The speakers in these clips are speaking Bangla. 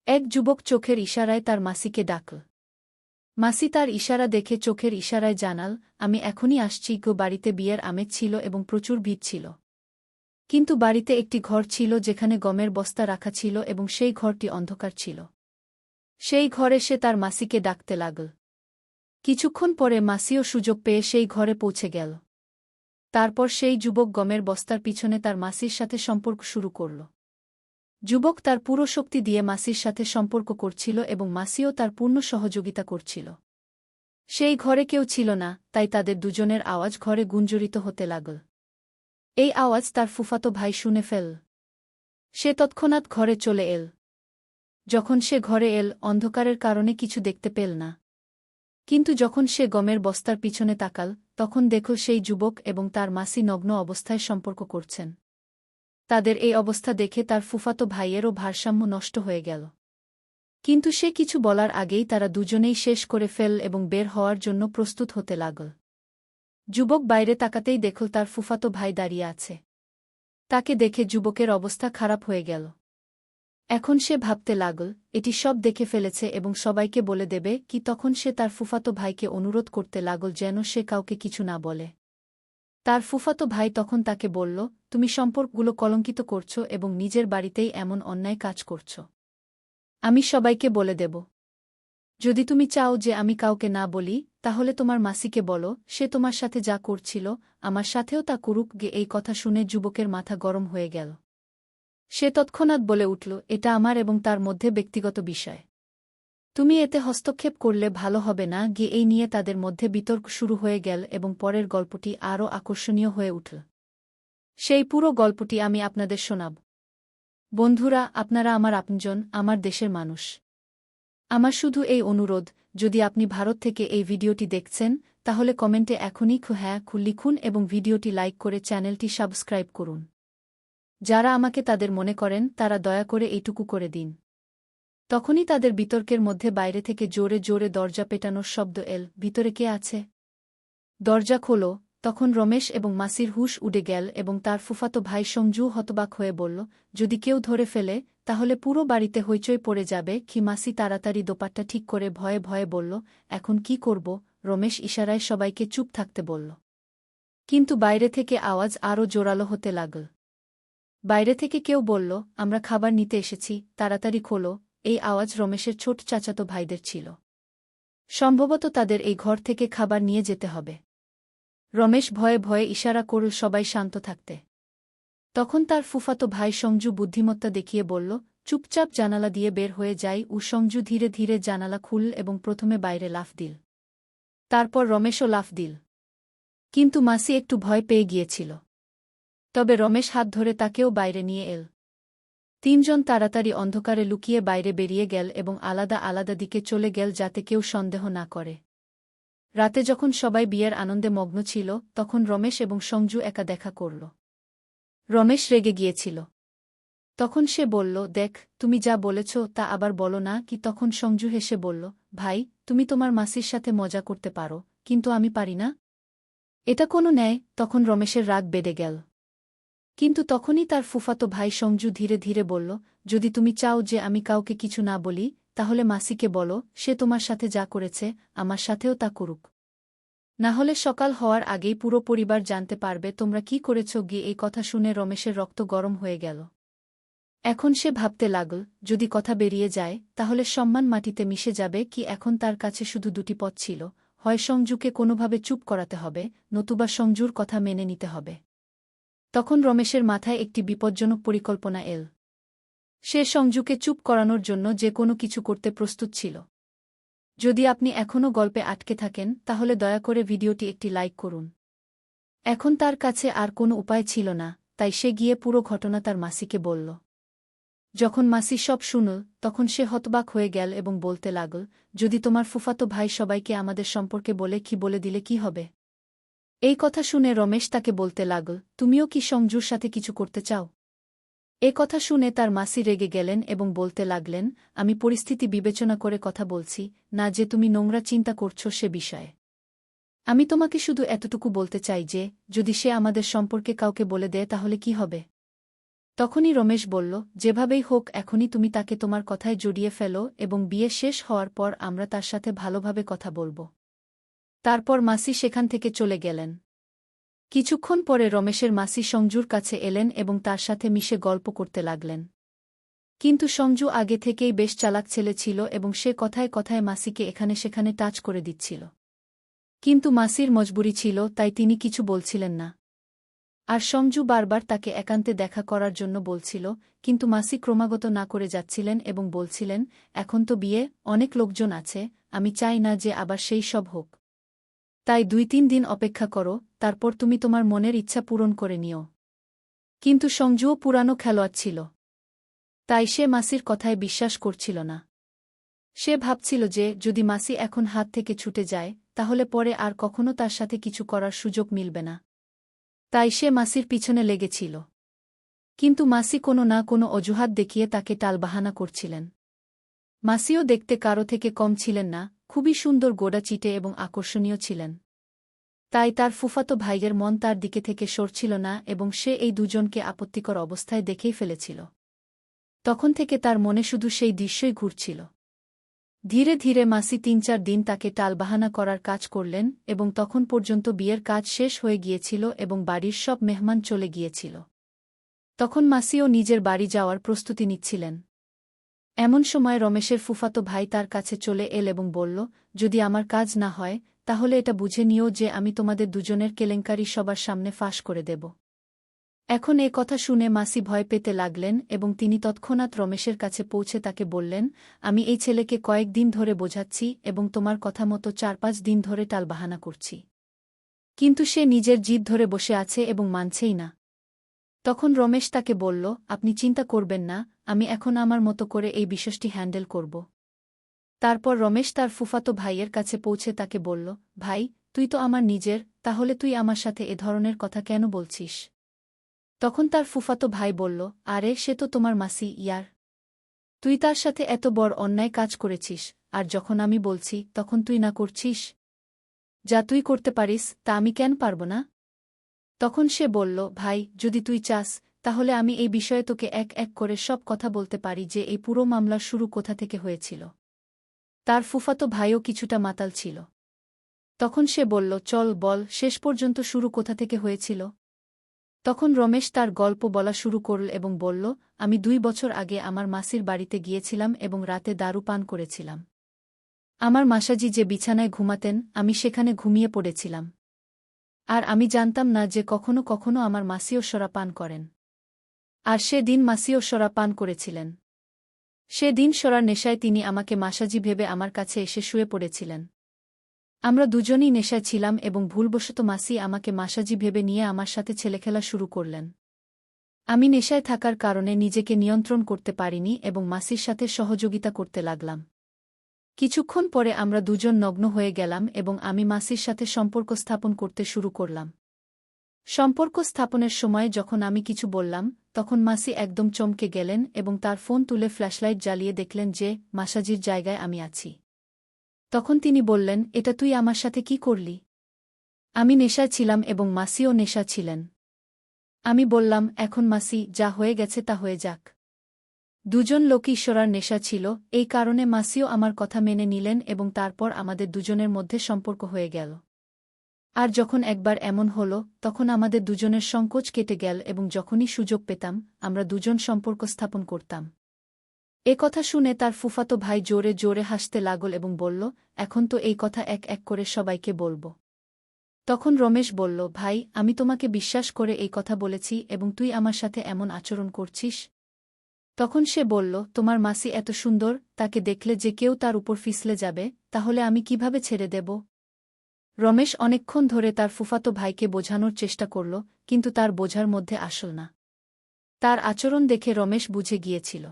এক যুবক চোখের ইশারায় তার মাসিকে ডাকল। মাসি তার ইশারা দেখে চোখের ইশারায় জানাল, আমি এখনই আসছি গো। বাড়িতে বিয়ের আমেজ ছিল এবং প্রচুর ভিড় ছিল। কিন্তু বাড়িতে একটি ঘর ছিল যেখানে গমের বস্তা রাখা ছিল এবং সেই ঘরটি অন্ধকার ছিল। সেই ঘরে সে তার মাসিকে ডাকতে লাগল। কিছুক্ষণ পরে মাসিও সুযোগ পেয়ে সেই ঘরে পৌঁছে গেল। তারপর সেই যুবক গমের বস্তার পিছনে তার মাসির সাথে সম্পর্ক শুরু করল। যুবক তার পুরো শক্তি দিয়ে মাসির সাথে সম্পর্ক করছিল এবং মাসিও তার পূর্ণ সহযোগিতা করছিল। সেই ঘরে কেউ ছিল না, তাই তাদের দুজনের আওয়াজ ঘরে গুঞ্জরিত হতে লাগল। এই আওয়াজ তার ফুফাতো ভাই শুনে ফেল। সে তৎক্ষণাৎ ঘরে চলে এল। যখন সে ঘরে এল, অন্ধকারের কারণে কিছু দেখতে পেল না। কিন্তু যখন সে গমের বস্তার পিছনে তাকাল, তখন দেখল সেই যুবক এবং তার মাসি নগ্ন অবস্থায় সম্পর্ক করছেন। তাদের এই অবস্থা দেখে তার ফুফাতো ভাইয়েরও ভারসাম্য নষ্ট হয়ে গেল। কিন্তু সে কিছু বলার আগেই তারা দুজনেই শেষ করে ফেল এবং বের হওয়ার জন্য প্রস্তুত হতে লাগল। যুবক বাইরে তাকাতেই দেখল তার ফুফাতো ভাই দাঁড়িয়ে আছে। তাকে দেখে যুবকের অবস্থা খারাপ হয়ে গেল। এখন সে ভাবতে লাগল, এটি সব দেখে ফেলেছে এবং সবাইকে বলে দেবে কি। তখন সে তার ফুফাতো ভাইকে অনুরোধ করতে লাগল যেন সে কাউকে কিছু না বলে। তার ফুফাতো ভাই তখন তাকে বলল, তুমি সম্পর্কগুলো কলঙ্কিত করছ এবং নিজের বাড়িতেই এমন অন্যায় কাজ করছ। আমি সবাইকে বলে দেব। যদি তুমি চাও যে আমি কাউকে না বলি, তাহলে তোমার মাসিকে বলো, সে তোমার সাথে যা করছিল আমার সাথেও তা করুক গে। এই কথা শুনে যুবকের মাথা গরম হয়ে গেল। সে তৎক্ষণাৎ বলে উঠল, এটা আমার এবং তার মধ্যে ব্যক্তিগত বিষয়। তুমি এতে হস্তক্ষেপ করলে ভালো হবে না গিয়ে। এই নিয়ে তাদের মধ্যে বিতর্ক শুরু হয়ে গেল এবং পরের গল্পটি আরও আকর্ষণীয় হয়ে উঠল। সেই পুরো গল্পটি আমি আপনাদের শোনাব। বন্ধুরা, আপনারা আমার আপনজন, আমার দেশের মানুষ। আমার শুধু এই অনুরোধ, যদি আপনি ভারত থেকে এই ভিডিওটি দেখছেন, তাহলে কমেন্টে এখনই হ্যাঁ লিখুন এবং ভিডিওটি লাইক করে চ্যানেলটি সাবস্ক্রাইব করুন। যারা আমাকে তাদের মনে করেন তারা দয়া করে এইটুকু করে দিন। তখনই তাদের বিতর্কের মধ্যে বাইরে থেকে জোরে জোরে দরজা পেটানোর শব্দ এল। ভিতরে কে আছে? দরজা খোলো। তখন রমেশ এবং মাসির হুঁশ উড়ে গেল এবং তার ফুফাতো ভাই সঞ্জু হতবাক হয়ে বলল, যদি কেউ ধরে ফেলে তাহলে পুরো বাড়িতে হইচই পড়ে যাবে কি। মাসি তাড়াতাড়ি দোপাট্টা ঠিক করে ভয়ে ভয়ে বলল, এখন কি করব? রমেশ ইশারায় সবাইকে চুপ থাকতে বলল। কিন্তু বাইরে থেকে আওয়াজ আরও জোরালো হতে লাগল। বাইরে থেকে কেউ বলল, আমরা খাবার নিতে এসেছি, তাড়াতাড়ি খোলো। এই আওয়াজ রমেশের ছোট চাচাতো ভাইদের ছিল। সম্ভবত তাদের এই ঘর থেকে খাবার নিয়ে যেতে হবে। রমেশ ভয়ে ভয়ে ইশারা করল সবাই শান্ত থাকতে। তখন তার ফুফাতো ভাই সঞ্জু বুদ্ধিমত্তা দেখিয়ে বলল, চুপচাপ জানালা দিয়ে বের হয়ে যাই। সঞ্জু ধীরে ধীরে জানালা খুলল এবং প্রথমে বাইরে লাফ দিল। তারপর রমেশও লাফ দিল। কিন্তু মাসি একটু ভয় পেয়ে গিয়েছিল। তবে রমেশ হাত ধরে তাকেও বাইরে নিয়ে এল। তিনজন তাড়াতাড়ি অন্ধকারে লুকিয়ে বাইরে বেরিয়ে গেল এবং আলাদা আলাদা দিকে চলে গেল যাতে কেউ সন্দেহ না করে। রাতে যখন সবাই বিয়ের আনন্দে মগ্ন ছিল, তখন রমেশ এবং সঞ্জু একা দেখা করল। রমেশ রেগে গিয়েছিল। তখন সে বলল, দেখ, তুমি যা বলেছ তা আবার বলো না কি। তখন সঞ্জু হেসে বলল, ভাই, তুমি তোমার মাসির সাথে মজা করতে পারো, কিন্তু আমি পারি না। এটা কোনো ন্যায়? তখন রমেশের রাগ বেড়ে গেল। কিন্তু তখনই তার ফুফাতো ভাই সঞ্জু ধীরে ধীরে বলল, যদি তুমি চাও যে আমি কাউকে কিছু না বলি, তাহলে মাসিকে বলো, সে তোমার সাথে যা করেছে আমার সাথেও তা করুক। না হলে সকাল হওয়ার আগেই পুরো পরিবার জানতে পারবে তোমরা কি করেছ গিয়ে। এই কথা শুনে রমেশের রক্ত গরম হয়ে গেল। এখন সে ভাবতে লাগল, যদি কথা বেরিয়ে যায় তাহলে সম্মান মাটিতে মিশে যাবে কি। এখন তার কাছে শুধু দুটি পথ ছিল, হয় সঞ্জুকে কোনোভাবে চুপ করাতে হবে, নতুবা সঞ্জুর কথা মেনে নিতে হবে। তখন রমেশের মাথায় একটি বিপজ্জনক পরিকল্পনা এল। সে সঞ্জুকে চুপ করানোর জন্য যে কোনো কিছু করতে প্রস্তুত ছিল। যদি আপনি এখনও গল্পে আটকে থাকেন, তাহলে দয়া করে ভিডিওটি একটি লাইক করুন। এখন তার কাছে আর কোনো উপায় ছিল না, তাই সে গিয়ে পুরো ঘটনা তার মাসিকে বলল। যখন মাসি সব শুনল, তখন সে হতবাক হয়ে গেল এবং বলতে লাগল, যদি তোমার ফুফাতো ভাই সবাইকে আমাদের সম্পর্কে বলে দিলে কি হবে? এই কথা শুনে রমেশ তাকে বলতে লাগল, তুমিও কি সঞ্জুর সাথে কিছু করতে চাও? এ কথা শুনে তার মাসি রেগে গেলেন এবং বলতে লাগলেন, আমি পরিস্থিতি বিবেচনা করে কথা বলছি না যে তুমি নোংরা চিন্তা করছ সে বিষয়ে। আমি তোমাকে শুধু এতটুকু বলতে চাই যে, যদি সে আমাদের সম্পর্কে কাউকে বলে দেয় তাহলে কি হবে? তখনই রমেশ বলল, যেভাবেই হোক এখনই তুমি তাকে তোমার কথায় জড়িয়ে ফেলো এবং বিয়ে শেষ হওয়ার পর আমরা তার সাথে ভালোভাবে কথা বলব। তারপর মাসি সেখান থেকে চলে গেলেন। কিছুক্ষণ পরে রমেশের মাসি সঞ্জুর কাছে এলেন এবং তার সাথে মিশে গল্প করতে লাগলেন। কিন্তু সঞ্জু আগে থেকেই বেশ চালাক ছেলে ছিল এবং সে কথায় কথায় মাসিকে এখানে সেখানে টাচ করে দিচ্ছিল। কিন্তু মাসির মজবুরি ছিল, তাই তিনি কিছু বলছিলেন না। আর সঞ্জু বারবার তাকে একান্তে দেখা করার জন্য বলছিল, কিন্তু মাসি ক্রমাগত না করে যাচ্ছিলেন এবং বলছিলেন, এখন তো বিয়ে, অনেক লোকজন আছে, আমি চাই না যে আবার সেই সব হোক। তাই 2-3 দিন অপেক্ষা করো, তারপর তুমি তোমার মনের ইচ্ছা পূরণ করে নিও। কিন্তু সঞ্জুও পুরানো খেলোয়াড় ছিল। তাই সে মাসির কথায় বিশ্বাস করছিল না। সে ভাবছিল যে যদি মাসি এখন হাত থেকে ছুটে যায়, তাহলে পরে আর কখনো তার সাথে কিছু করার সুযোগ মিলবে না। তাই সে মাসির পিছনে লেগেছিল। কিন্তু মাসি কোনো না কোনো অজুহাত দেখিয়ে তাকে টালবাহানা করছিলেন। মাসিও দেখতে কারো থেকে কম ছিলেন না, খুবই সুন্দর গোড়া চিটে এবং আকর্ষণীয় ছিলেন। তাই তার ফুফাতো ভাইয়ের মন তার দিকে থেকে সরছিল না এবং সে এই দুজনকে আপত্তিকর অবস্থায় দেখেই ফেলেছিল। তখন থেকে তার মনে শুধু সেই দৃশ্যই ঘুরছিল। ধীরে ধীরে মাসি 3-4 দিন তাকে টালবাহানা করার কাজ করলেন এবং তখন পর্যন্ত বিয়ের কাজ শেষ হয়ে গিয়েছিল এবং বাড়ির সব মেহমান চলে গিয়েছিল। তখন মাসিও নিজের বাড়ি যাওয়ার প্রস্তুতি নিচ্ছিলেন। এমন সময় রমেশের ফুফাতো ভাই তার কাছে চলে এল এবং বলল, যদি আমার কাজ না হয়, তাহলে এটা বুঝে নিও যে আমি তোমাদের দুজনের কেলেঙ্কারি সবার সামনে ফাঁস করে দেব। এখন এ কথা শুনে মাসি ভয় পেতে লাগলেন এবং তিনি তৎক্ষণাৎ রমেশের কাছে পৌঁছে তাকে বললেন, আমি এই ছেলেকে কয়েকদিন ধরে বোঝাচ্ছি এবং তোমার কথা মতো 4-5 দিন ধরে টালবাহানা করছি। কিন্তু সে নিজের জিদ ধরে বসে আছে এবং মানছেই না। তখন রমেশ তাকে বলল, আপনি চিন্তা করবেন না, আমি এখন আমার মতো করে এই বিষয়টি হ্যান্ডেল করব। তারপর রমেশ তার ফুফাতো ভাইয়ের কাছে পৌঁছে তাকে বলল, ভাই, তুই তো আমার নিজের, তাহলে তুই আমার সাথে এ ধরনের কথা কেন বলছিস? তখন তার ফুফাতো ভাই বলল, আরে সে তো তোমার মাসি ইয়ার। তুই তার সাথে এত বড় অন্যায় কাজ করেছিস, আর যখন আমি বলছি তখন তুই না করছিস? যা তুই করতে পারিস তা আমি কেন পারব না? তখন সে বলল, ভাই, যদি তুই চাস, তাহলে আমি এই বিষয়ে তোকে এক এক করে সব কথা বলতে পারি যে এই পুরো মামলার শুরু কোথা থেকে হয়েছিল। তার ফুফাতো ভাইও কিছুটা মাতাল ছিল। তখন সে বলল, চল বল, শেষ পর্যন্ত শুরু কোথা থেকে হয়েছিল। তখন রমেশ তার গল্প বলা শুরু করল এবং বলল, আমি 2 বছর আগে আমার মাসির বাড়িতে গিয়েছিলাম এবং রাতে দারু পান করেছিলাম। আমার মাসাজি যে বিছানায় ঘুমাতেন, আমি সেখানে ঘুমিয়ে পড়েছিলাম। আর আমি জানতাম না যে কখনো কখনো আমার মাসিও শরাব পান করেন। আর সেদিন মাসিও শরাব পান করেছিলেন। সেদিন শরার নেশায় তিনি আমাকে মাসাজি ভেবে আমার কাছে এসে শুয়ে পড়েছিলেন। আমরা দুজনই নেশায় ছিলাম এবং ভুলবশত মাসি আমাকে মাসাজি ভেবে নিয়ে আমার সাথে ছেলেখেলা শুরু করলেন। আমি নেশায় থাকার কারণে নিজেকে নিয়ন্ত্রণ করতে পারিনি এবং মাসির সাথে সহযোগিতা করতে লাগলাম। কিছুক্ষণ পরে আমরা দুজন নগ্ন হয়ে গেলাম এবং আমি মাসির সাথে সম্পর্ক স্থাপন করতে শুরু করলাম। সম্পর্ক স্থাপনের সময় যখন আমি কিছু বললাম, তখন মাসি একদম চমকে গেলেন এবং তার ফোন তুলে ফ্ল্যাশলাইট জ্বালিয়ে দেখলেন যে মাসাজির জায়গায় আমি আছি। তখন তিনি বললেন, এটা তুই আমার সাথে কি করলি? আমি নেশায় ছিলাম এবং মাসিও নেশা ছিলেন। আমি বললাম, এখন মাসি, যা হয়ে গেছে তা হয়ে যাক। দুজন লোকই ঈশ্বরার নেশা ছিল, এই কারণে মাসিও আমার কথা মেনে নিলেন এবং তারপর আমাদের দুজনের মধ্যে সম্পর্ক হয়ে গেল। আর যখন একবার এমন হল, তখন আমাদের দুজনের সংকোচ কেটে গেল এবং যখনই সুযোগ পেতাম, আমরা দুজন সম্পর্ক স্থাপন করতাম। এ কথা শুনে তার ফুফাতো ভাই জোরে জোরে হাসতে লাগল এবং বলল, এখন তো এই কথা এক এক করে সবাইকে বলব। তখন রমেশ বলল, ভাই, আমি তোমাকে বিশ্বাস করে এই কথা বলেছি এবং তুই আমার সাথে এমন আচরণ করছিস? তখন সে বলল, তোমার মাসি এত সুন্দর, তাকে দেখলে যে কেউ তার উপর ফিসলে যাবে, তাহলে আমি কিভাবে ছেড়ে দেব? রমেশ অনেকক্ষণ ধরে তার ফুফাতো ভাইকে বোঝানোর চেষ্টা করল, কিন্তু তার বোঝার মধ্যে আসল না। তার আচরণ দেখে রমেশ বুঝে গিয়েছিল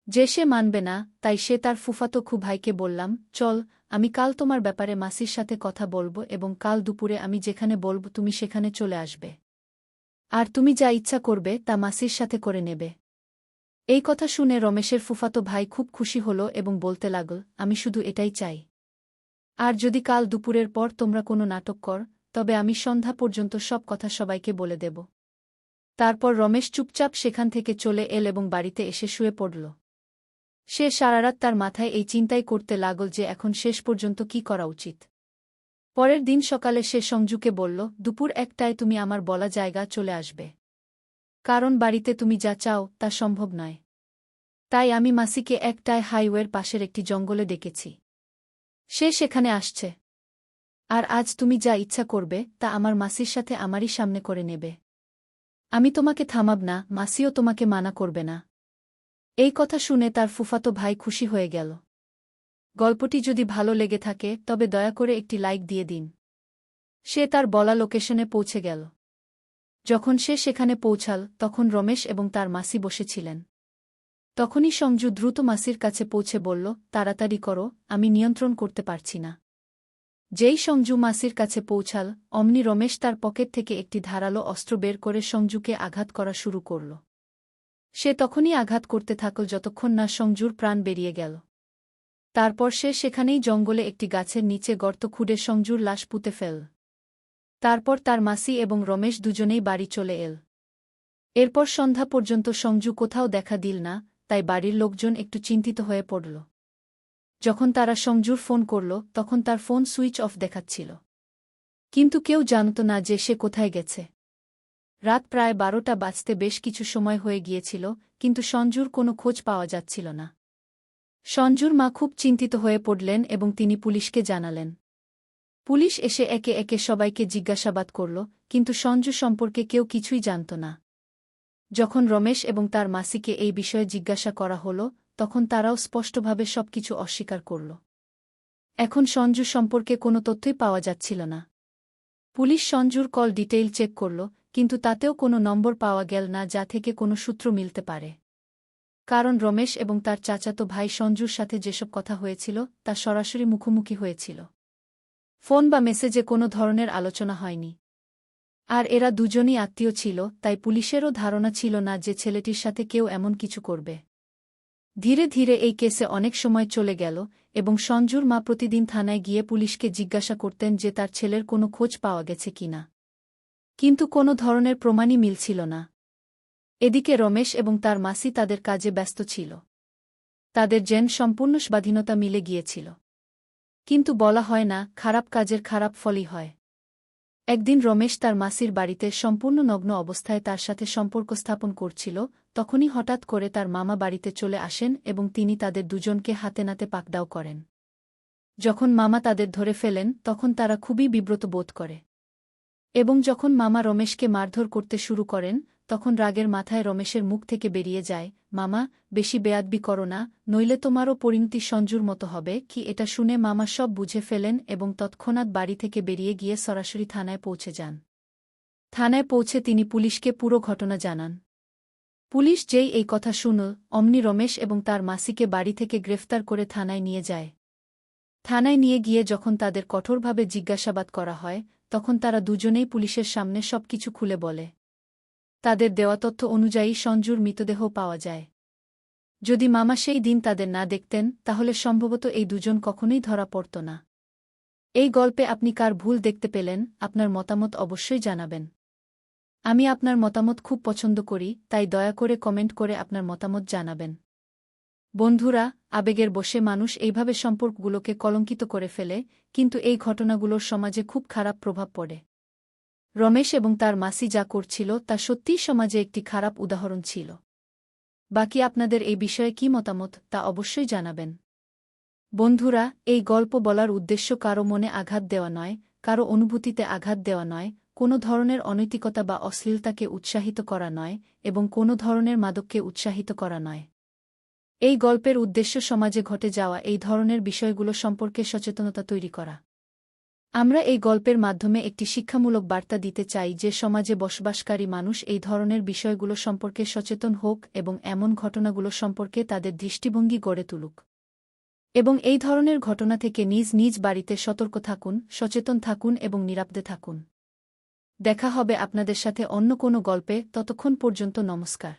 যে সে মানবে না, তাই সে তার ফুফাতো ভাইকে বললাম, চল, আমি কাল তোমার ব্যাপারে মাসির সাথে কথা বলবো এবং কাল দুপুরে আমি যেখানে বলব তুমি সেখানে চলে আসবে। আর তুমি যা ইচ্ছা করবে তা মাসির সাথে করে নেবে। এই কথা শুনে রমেশের ফুফাতো ভাই খুব খুশি হল এবং বলতে লাগল, আমি শুধু এটাই চাই। আর যদি কাল দুপুরের পর তোমরা কোনো নাটক কর, তবে আমি সন্ধ্যা পর্যন্ত সব কথা সবাইকে বলে দেব। তারপর রমেশ চুপচাপ সেখান থেকে চলে এল এবং বাড়িতে এসে শুয়ে পড়ল। সে সারারাত তার মাথায় এই চিন্তাই করতে লাগল যে এখন শেষ পর্যন্ত কি করা উচিত। পরের দিন সকালে সে সঞ্জুকে বলল, দুপুর 1টায় তুমি আমার বলা জায়গা চলে আসবে। কারণ বাড়িতে তুমি যা চাও তা সম্ভব নয়। তাই আমি মাসিকে 1টায় হাইওয়ের পাশের একটি জঙ্গলে ডেকেছি। সে সেখানে আসছে। আর আজ তুমি যা ইচ্ছা করবে তা আমার মাসির সাথে আমারই সামনে করে নেবে। আমি তোমাকে থামাব না, মাসিও তোমাকে মানা করবে না। এই কথা শুনে তার ফুফাতো ভাই খুশি হয়ে গেল। গল্পটি যদি ভালো লেগে থাকে তবে দয়া করে একটি লাইক দিয়ে দিন। সে তার বলা লোকেশনে পৌঁছে গেল। যখন সে সেখানে পৌঁছাল তখন রমেশ এবং তার মাসি বসেছিলেন। তখনই সঞ্জু দ্রুত মাসির কাছে পৌঁছে বলল, তাড়াতাড়ি করো, আমি নিয়ন্ত্রণ করতে পারছি না। যেই সঞ্জু মাসির কাছে পৌঁছাল অমনি রমেশ তার পকেট থেকে একটি ধারালো অস্ত্র বের করে সঞ্জুকে আঘাত করা শুরু করল। সে তখনই আঘাত করতে থাকল যতক্ষণ না সঞ্জুর প্রাণ বেরিয়ে গেল। তারপর সে সেখানেই জঙ্গলে একটি গাছের নিচে গর্ত খুঁড়ে সঞ্জুর লাশ পুঁতে ফেল। তারপর তার মাসি এবং রমেশ দুজনেই বাড়ি চলে এল। এরপর সন্ধ্যা পর্যন্ত সঞ্জু কোথাও দেখা দিল না, তাই বাড়ির লোকজন একটু চিন্তিত হয়ে পড়ল। যখন তারা সঞ্জুর ফোন করল তখন তার ফোন সুইচ অফ দেখাচ্ছিল। কিন্তু কেউ জানত না যে সে কোথায় গেছে। রাত প্রায় 12টা বাজতে বেশ কিছু সময় হয়ে গিয়েছিল, কিন্তু সঞ্জুর কোনো খোঁজ পাওয়া যাচ্ছিল না। সঞ্জুর মা খুব চিন্তিত হয়ে পড়লেন এবং তিনি পুলিশকে জানালেন। পুলিশ এসে একে একে সবাইকে জিজ্ঞাসাবাদ করল, কিন্তু সঞ্জু সম্পর্কে কেউ কিছুই জানত না। যখন রমেশ এবং তার মাসিকে এই বিষয়ে জিজ্ঞাসা করা হল তখন তারাও স্পষ্টভাবে সবকিছু অস্বীকার করল। এখন সঞ্জু সম্পর্কে কোনো তথ্যই পাওয়া যাচ্ছিল না। পুলিশ সঞ্জুর কল ডিটেইল চেক করল, কিন্তু তাতেও কোনো নম্বর পাওয়া গেল না যা থেকে কোনো সূত্র মিলতে পারে। কারণ রমেশ এবং তার চাচাতো ভাই সঞ্জুর সাথে যেসব কথা হয়েছিল তা সরাসরি মুখোমুখি হয়েছিল। ফোন বা মেসেজে কোনো ধরনের আলোচনা হয়নি। আর এরা দুজনই আত্মীয় ছিল, তাই পুলিশেরও ধারণা ছিল না যে ছেলেটির সাথে কেউ এমন কিছু করবে। ধীরে ধীরে এই কেসে অনেক সময় চলে গেল এবং সঞ্জুর মা প্রতিদিন থানায় গিয়ে পুলিশকে জিজ্ঞাসা করতেন যে তার ছেলের কোনো খোঁজ পাওয়া গেছে কিনা। কিন্তু কোনো ধরনের প্রমাণই মিলছিল না। এদিকে রমেশ এবং তার মাসি তাদের কাজে ব্যস্ত ছিল। তাদের যেন সম্পূর্ণ স্বাধীনতা মিলে গিয়েছিল। কিন্তু বলা হয় না, খারাপ কাজের খারাপ ফলই হয়। একদিন রমেশ তার মাসির বাড়িতে সম্পূর্ণ নগ্ন অবস্থায় তার সাথে সম্পর্ক স্থাপন করছিল, তখনই হঠাৎ করে তার মামা বাড়িতে চলে আসেন এবং তিনি তাদের দুজনকে হাতে নাতে পাকড়াও করেন। যখন মামা তাদের ধরে ফেলেন তখন তারা খুবই বিব্রত বোধ করে। এবং যখন মামা রমেশকে মারধর করতে শুরু করেন তখন রাগের মাথায় রমেশের মুখ থেকে বেরিয়ে যায়, মামা, বেশি বেয়াদবি করো না, নইলে তোমারও পরিণতি সঞ্জুর মতো হবে কি। এটা শুনে মামা সব বুঝে ফেলেন এবং তৎক্ষণাৎ বাড়ি থেকে বেরিয়ে গিয়ে সরাসরি থানায় পৌঁছে যান। থানায় পৌঁছে তিনি পুলিশকে পুরো ঘটনা জানান। পুলিশ যেই এই কথা শুনল অমনি রমেশ এবং তার মাসিকে বাড়ি থেকে গ্রেফতার করে থানায় নিয়ে যায়। থানায় নিয়ে গিয়ে যখন তাদের কঠোরভাবে জিজ্ঞাসাবাদ করা হয় তখন তারা দুজনেই পুলিশের সামনে সবকিছু খুলে বলে। তাদের দেওয়া তথ্য অনুযায়ী সঞ্জুর মৃতদেহ পাওয়া যায়। যদি মামা সেই দিন তাদের না দেখতেন তাহলে সম্ভবত এই দুজন কখনোই ধরা পড়ত না। এই গল্পে আপনি কার ভুল দেখতে পেলেন আপনার মতামত অবশ্যই জানাবেন। আমি আপনার মতামত খুব পছন্দ করি, তাই দয়া করে কমেন্ট করে আপনার মতামত জানাবেন। বন্ধুরা, আবেগের বশে মানুষ এইভাবে সম্পর্কগুলোকে কলঙ্কিত করে ফেলে, কিন্তু এই ঘটনাগুলোর সমাজে খুব খারাপ প্রভাব পড়ে। রমেশ এবং তার মাসি যা করছিল তা সত্যিই সমাজে একটি খারাপ উদাহরণ ছিল। বাকি আপনাদের এই বিষয়ে কী মতামত তা অবশ্যই জানাবেন। বন্ধুরা, এই গল্প বলার উদ্দেশ্য কারো মনে আঘাত দেওয়া নয়, কারো অনুভূতিতে আঘাত দেওয়া নয়, কোনো ধরনের অনৈতিকতা বা অশ্লীলতাকে উৎসাহিত করা নয় এবং কোনো ধরনের মাদককে উৎসাহিত করা নয়। এই গল্পের উদ্দেশ্য সমাজে ঘটে যাওয়া এই ধরনের বিষয়গুলো সম্পর্কে সচেতনতা তৈরি করা। আমরা এই গল্পের মাধ্যমে একটি শিক্ষামূলক বার্তা দিতে চাই যে সমাজে বসবাসকারী মানুষ এই ধরনের বিষয়গুলো সম্পর্কে সচেতন হোক এবং এমন ঘটনাগুলো সম্পর্কে তাদের দৃষ্টিভঙ্গি গড়ে তুলুক। এবং এই ধরনের ঘটনা থেকে নিজ নিজ বাড়িতে সতর্ক থাকুন, সচেতন থাকুন এবং নিরাপদে থাকুন। দেখা হবে আপনাদের সাথে অন্য কোনো গল্পে, ততক্ষণ পর্যন্ত নমস্কার।